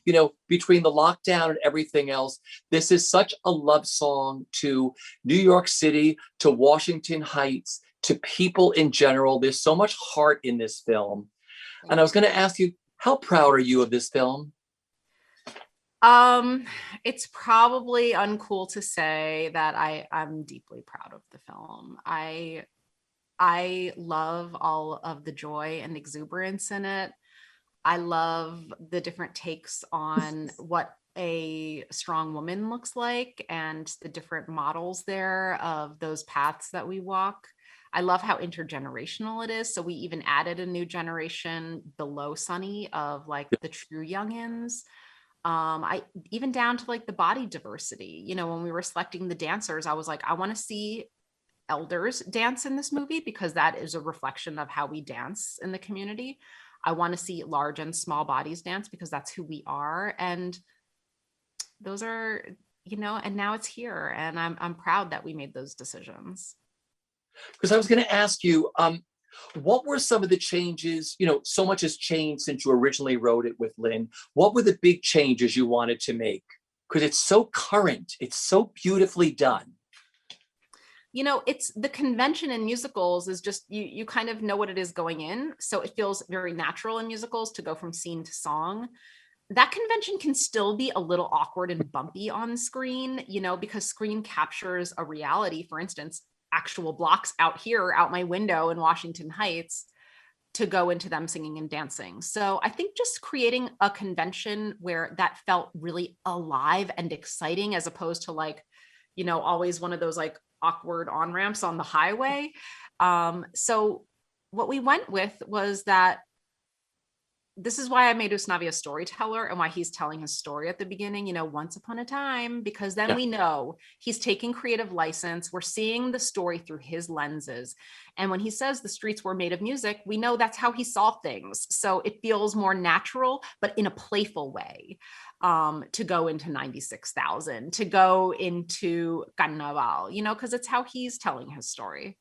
between the lockdown and everything else, this is such a love song to New York City, to Washington Heights, to people in general. There's so much heart in this film. And I was going to ask you, how proud are you of this film? Um, it's probably uncool to say that I'm deeply proud of the film. I love all of the joy and exuberance in it. I love the different takes on what a strong woman looks like and the different models there of those paths that we walk. I love how intergenerational it is. So we even added a new generation below Sunny of like the true youngins. I even down to like the body diversity. When we were selecting the dancers, I was like, I want to see elders dance in this movie because that is a reflection of how we dance in the community. I want to see large and small bodies dance because that's who we are. And those are, and now it's here. And I'm proud that we made those decisions. Because I was going to ask you, what were some of the changes? So much has changed since you originally wrote it with Lin. What were the big changes you wanted to make? Because it's so current, it's so beautifully done. It's the convention in musicals is just you kind of know what it is going in. So it feels very natural in musicals to go from scene to song. That convention can still be a little awkward and bumpy on screen, because screen captures a reality. For instance, actual blocks out here, out my window in Washington Heights, to go into them singing and dancing. So I think just creating a convention where that felt really alive and exciting, as opposed to like, always one of those like awkward on ramps on the highway. So what we went with was that this is why I made Usnavi a storyteller and why he's telling his story at the beginning, once upon a time, because then we know he's taking creative license. We're seeing the story through his lenses. And when he says the streets were made of music, we know that's how he saw things. So it feels more natural, but in a playful way, to go into 96,000, to go into Carnaval, because it's how he's telling his story.